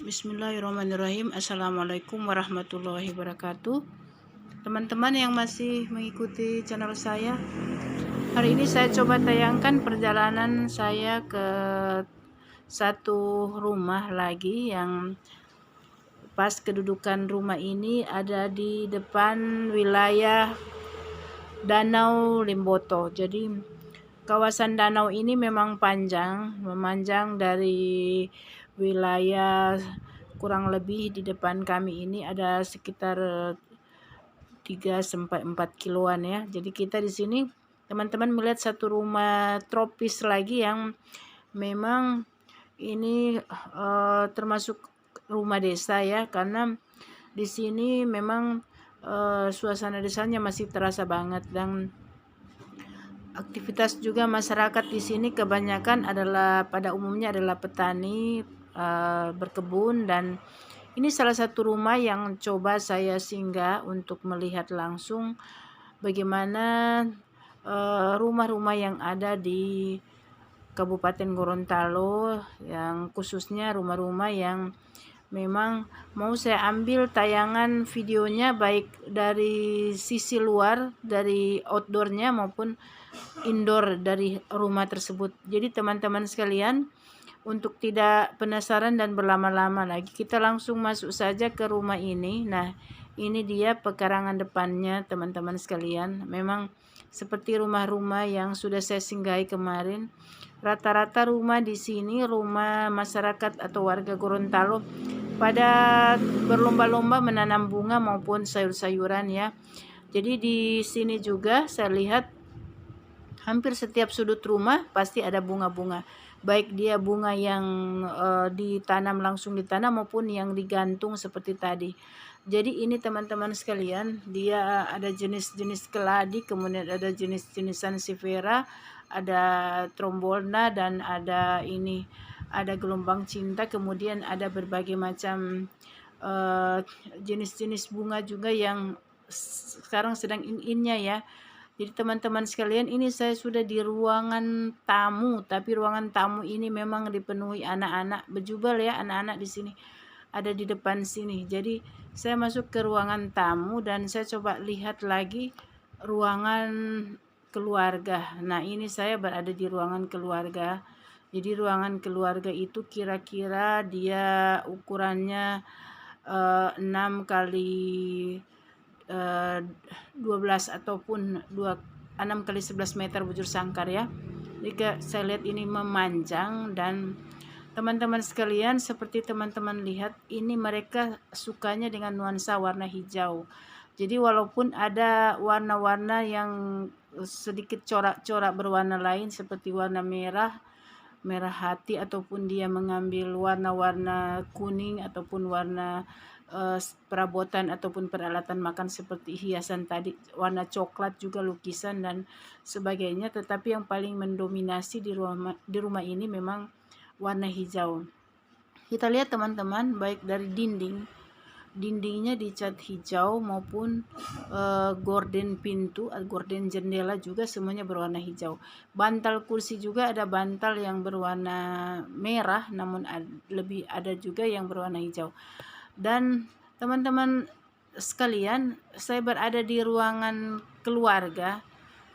Bismillahirrahmanirrahim. Assalamualaikum warahmatullahi wabarakatuh. Teman-teman yang masih mengikuti channel saya, hari ini saya coba tayangkan perjalanan saya ke satu rumah lagi yang pas kedudukan rumah ini ada di depan wilayah Danau Limboto. Jadi kawasan danau ini memang memanjang dari wilayah kurang lebih di depan kami ini ada sekitar 3-4 kiloan ya. Jadi kita di sini teman-teman melihat satu rumah tropis lagi yang memang ini termasuk rumah desa ya, karena di sini memang suasana desanya masih terasa banget, dan aktivitas juga masyarakat di sini kebanyakan adalah pada umumnya adalah petani, berkebun, dan ini salah satu rumah yang coba saya singgah untuk melihat langsung bagaimana rumah-rumah yang ada di Kabupaten Gorontalo, yang khususnya rumah-rumah yang memang mau saya ambil tayangan videonya baik dari sisi luar, dari outdoornya maupun indoor dari rumah tersebut. Jadi teman-teman sekalian, untuk tidak penasaran dan berlama-lama lagi, kita langsung masuk saja ke rumah ini. Nah, ini dia pekarangan depannya teman-teman sekalian. Memang seperti rumah-rumah yang sudah saya singgahi kemarin, rata-rata rumah di sini, rumah masyarakat atau warga Gorontalo, pada berlomba-lomba menanam bunga maupun sayur-sayuran ya. Jadi di sini juga saya lihat hampir setiap sudut rumah pasti ada bunga-bunga. Baik dia bunga yang ditanam langsung maupun yang digantung seperti tadi. Jadi ini teman-teman sekalian, dia ada jenis-jenis keladi, kemudian ada jenis-jenis sansevieria, ada trombolna, dan ada gelombang cinta, kemudian ada berbagai macam jenis-jenis bunga juga yang sekarang sedang in-innya ya. Jadi teman-teman sekalian, ini saya sudah di ruangan tamu, tapi ruangan tamu ini memang dipenuhi anak-anak bejubel ya, anak-anak di sini ada di depan sini. Jadi saya masuk ke ruangan tamu dan saya coba lihat lagi ruangan keluarga. Nah, ini saya berada di ruangan keluarga. Jadi ruangan keluarga itu kira-kira dia ukurannya 6 kali 12 ataupun 6 kali 11 meter bujur sangkar ya. Jika saya lihat ini memanjang, dan teman-teman sekalian, seperti teman-teman lihat, ini mereka sukanya dengan nuansa warna hijau. Jadi walaupun ada warna-warna yang sedikit corak-corak berwarna lain seperti warna merah hati, ataupun dia mengambil warna-warna kuning ataupun warna perabotan ataupun peralatan makan seperti hiasan tadi, warna coklat juga lukisan dan sebagainya, tetapi yang paling mendominasi di rumah ini memang warna hijau. Kita lihat teman-teman, baik dari dindingnya dicat hijau maupun gorden pintu, gorden jendela juga semuanya berwarna hijau. Bantal kursi juga ada bantal yang berwarna merah, namun lebih ada juga yang berwarna hijau. Dan teman-teman sekalian, saya berada di ruangan keluarga.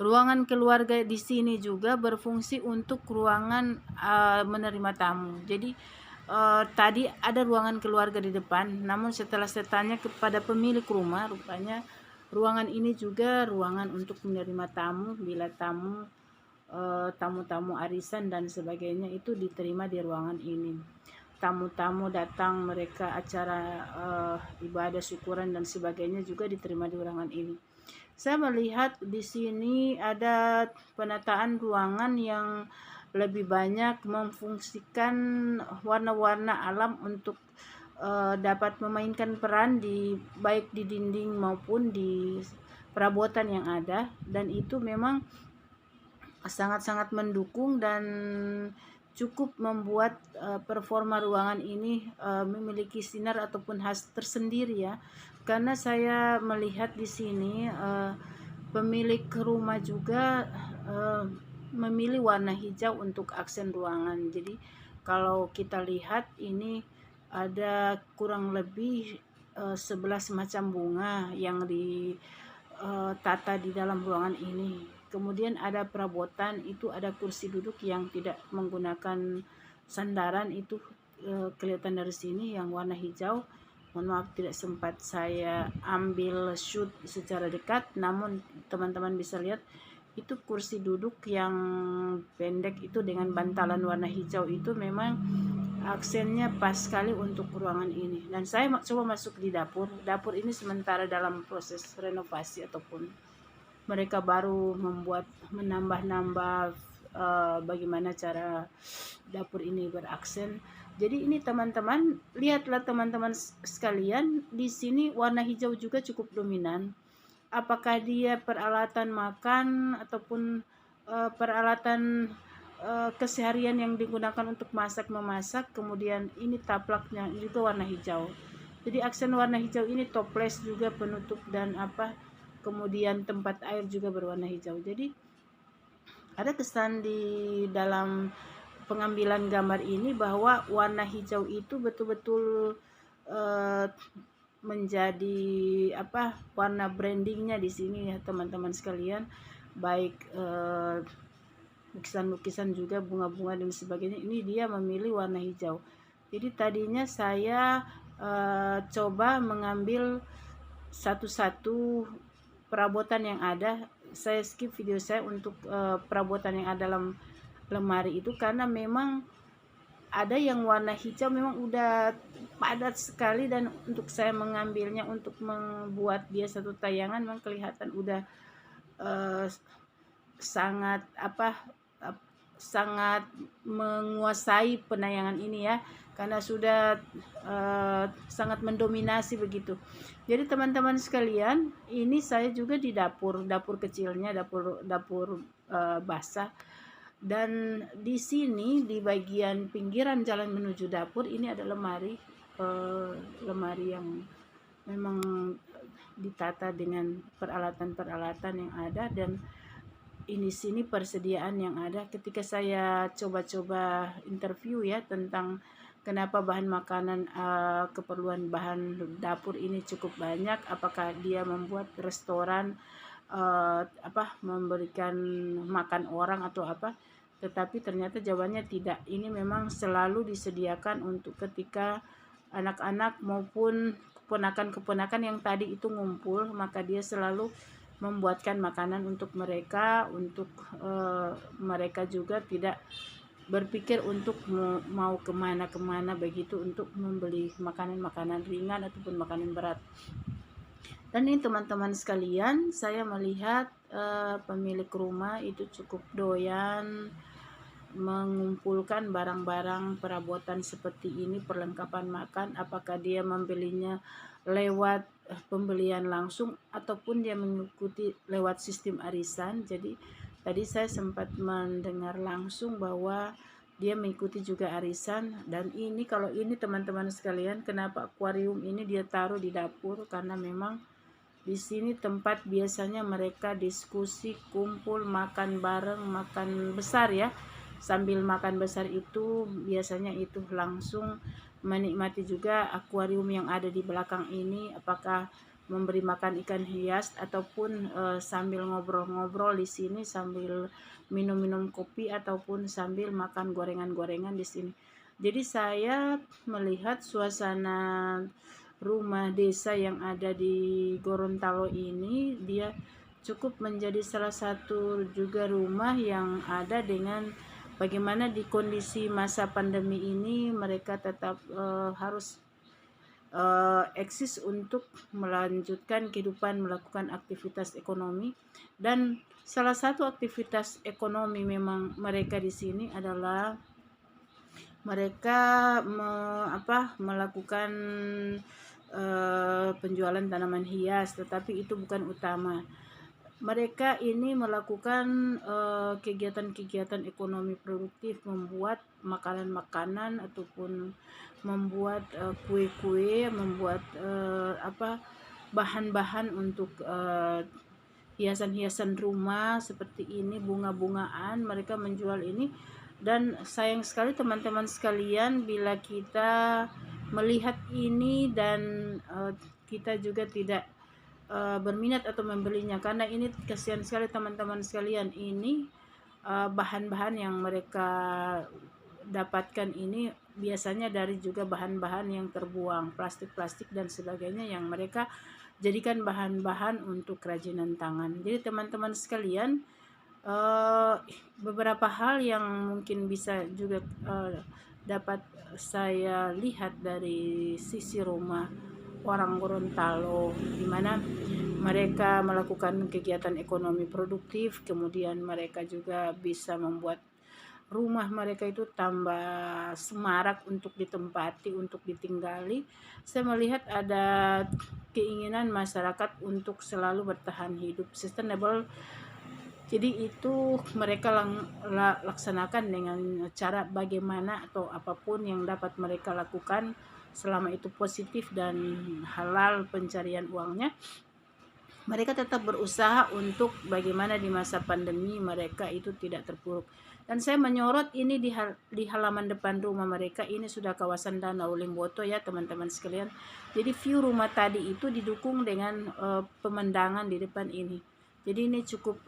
Ruangan keluarga di sini juga berfungsi untuk ruangan menerima tamu. Jadi tadi ada ruangan keluarga di depan, namun setelah saya tanya kepada pemilik rumah, rupanya ruangan ini juga ruangan untuk menerima tamu bila tamu-tamu arisan dan sebagainya itu diterima di ruangan ini. Tamu-tamu datang, mereka acara ibadah syukuran dan sebagainya juga diterima di ruangan ini. Saya melihat di sini ada penataan ruangan yang lebih banyak memfungsikan warna-warna alam untuk dapat memainkan peran baik di dinding maupun di perabotan yang ada, dan itu memang sangat-sangat mendukung dan cukup membuat performa ruangan ini memiliki sinar ataupun khas tersendiri ya. Karena saya melihat di sini pemilik rumah juga memilih warna hijau untuk aksen ruangan. Jadi kalau kita lihat ini ada kurang lebih 11 macam bunga yang ditata di dalam ruangan ini. Kemudian ada perabotan, itu ada kursi duduk yang tidak menggunakan sandaran, itu kelihatan dari sini yang warna hijau. Mohon maaf tidak sempat saya ambil shoot secara dekat, namun teman-teman bisa lihat itu kursi duduk yang pendek itu dengan bantalan warna hijau, itu memang aksennya pas sekali untuk ruangan ini. Dan saya coba masuk di dapur. Dapur ini sementara dalam proses renovasi ataupun mereka baru menambah-nambah bagaimana cara dapur ini beraksen. Jadi ini teman-teman, lihatlah teman-teman sekalian, di sini warna hijau juga cukup dominan. Apakah dia peralatan makan ataupun peralatan keseharian yang digunakan untuk memasak. Kemudian ini taplaknya juga warna hijau. Jadi aksen warna hijau ini toples juga penutup dan kemudian tempat air juga berwarna hijau. Jadi ada kesan di dalam pengambilan gambar ini bahwa warna hijau itu betul-betul menjadi warna brandingnya di sini ya teman-teman sekalian, baik lukisan-lukisan juga bunga-bunga dan sebagainya, ini dia memilih warna hijau. Jadi tadinya saya coba mengambil satu-satu perabotan yang ada, saya skip video saya untuk perabotan yang ada dalam lemari itu karena memang ada yang warna hijau memang udah padat sekali, dan untuk saya mengambilnya untuk membuat dia satu tayangan memang kelihatan udah sangat menguasai penayangan ini ya, karena sudah sangat mendominasi begitu. Jadi teman-teman sekalian, ini saya juga di dapur kecilnya, dapur basah. Dan di sini di bagian pinggiran jalan menuju dapur ini ada lemari yang memang ditata dengan peralatan-peralatan yang ada. Dan ini sini persediaan yang ada. Ketika saya coba-coba interview ya tentang kenapa bahan makanan keperluan bahan dapur ini cukup banyak, apakah dia membuat restoran memberikan makan orang atau apa, tetapi ternyata jawabannya tidak. Ini memang selalu disediakan untuk ketika anak-anak maupun keponakan-keponakan yang tadi itu ngumpul, maka dia selalu membuatkan makanan untuk mereka, untuk mereka juga tidak berpikir untuk mau kemana-kemana begitu untuk membeli makanan-makanan ringan ataupun makanan berat. Dan ini teman-teman sekalian, saya melihat pemilik rumah itu cukup doyan mengumpulkan barang-barang perabotan seperti ini, perlengkapan makan. Apakah dia membelinya lewat pembelian langsung ataupun dia mengikuti lewat sistem arisan. Jadi tadi saya sempat mendengar langsung bahwa dia mengikuti juga arisan. Dan ini kalau ini teman-teman sekalian, kenapa akuarium ini dia taruh di dapur, karena memang di sini tempat biasanya mereka diskusi, kumpul, makan bareng, makan besar ya. Sambil makan besar itu biasanya itu langsung menikmati juga akuarium yang ada di belakang ini, apakah memberi makan ikan hias ataupun sambil ngobrol-ngobrol di sini, sambil minum-minum kopi ataupun sambil makan gorengan-gorengan di sini. Jadi saya melihat suasana rumah desa yang ada di Gorontalo ini, dia cukup menjadi salah satu juga rumah yang ada dengan bagaimana di kondisi masa pandemi ini mereka tetap harus eksis untuk melanjutkan kehidupan, melakukan aktivitas ekonomi. Dan salah satu aktivitas ekonomi memang mereka di sini adalah mereka melakukan penjualan tanaman hias, tetapi itu bukan utama. Mereka ini melakukan kegiatan-kegiatan ekonomi produktif, membuat makanan-makanan ataupun membuat kue-kue, membuat bahan-bahan untuk hiasan-hiasan rumah seperti ini, bunga-bungaan, mereka menjual ini. Dan sayang sekali teman-teman sekalian, bila kita melihat ini dan kita juga tidak berminat atau membelinya, karena ini kasihan sekali teman-teman sekalian. Ini bahan-bahan yang mereka dapatkan ini biasanya dari juga bahan-bahan yang terbuang, plastik-plastik dan sebagainya yang mereka jadikan bahan-bahan untuk kerajinan tangan. Jadi teman-teman sekalian, beberapa hal yang mungkin bisa juga dapat saya lihat dari sisi rumah orang Gorontalo, di mana mereka melakukan kegiatan ekonomi produktif, kemudian mereka juga bisa membuat rumah mereka itu tambah semarak untuk ditempati, untuk ditinggali. Saya melihat ada keinginan masyarakat untuk selalu bertahan hidup sustainable. Jadi itu mereka laksanakan dengan cara bagaimana atau apapun yang dapat mereka lakukan selama itu positif dan halal pencarian uangnya. Mereka tetap berusaha untuk bagaimana di masa pandemi mereka itu tidak terpuruk. Dan saya menyorot ini di halaman depan rumah mereka, ini sudah kawasan Danau Limboto ya teman-teman sekalian. Jadi view rumah tadi itu didukung dengan pemandangan di depan ini. Jadi ini cukup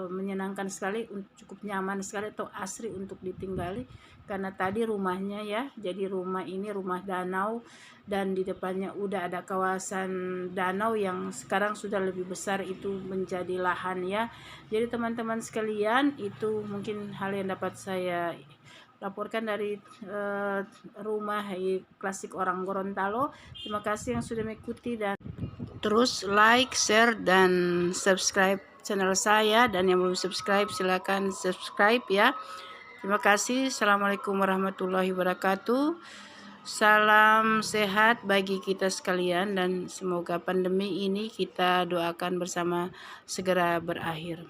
menyenangkan sekali, cukup nyaman sekali atau asri untuk ditinggali, karena tadi rumahnya ya, jadi rumah ini rumah danau dan di depannya udah ada kawasan danau yang sekarang sudah lebih besar itu menjadi lahan ya. Jadi teman-teman sekalian, itu mungkin hal yang dapat saya laporkan dari rumah klasik orang Gorontalo. Terima kasih yang sudah mengikuti, dan terus like, share, dan subscribe channel saya, dan yang belum subscribe silakan subscribe ya. Terima kasih. Assalamualaikum warahmatullahi wabarakatuh. Salam sehat bagi kita sekalian, dan semoga pandemi ini kita doakan bersama segera berakhir.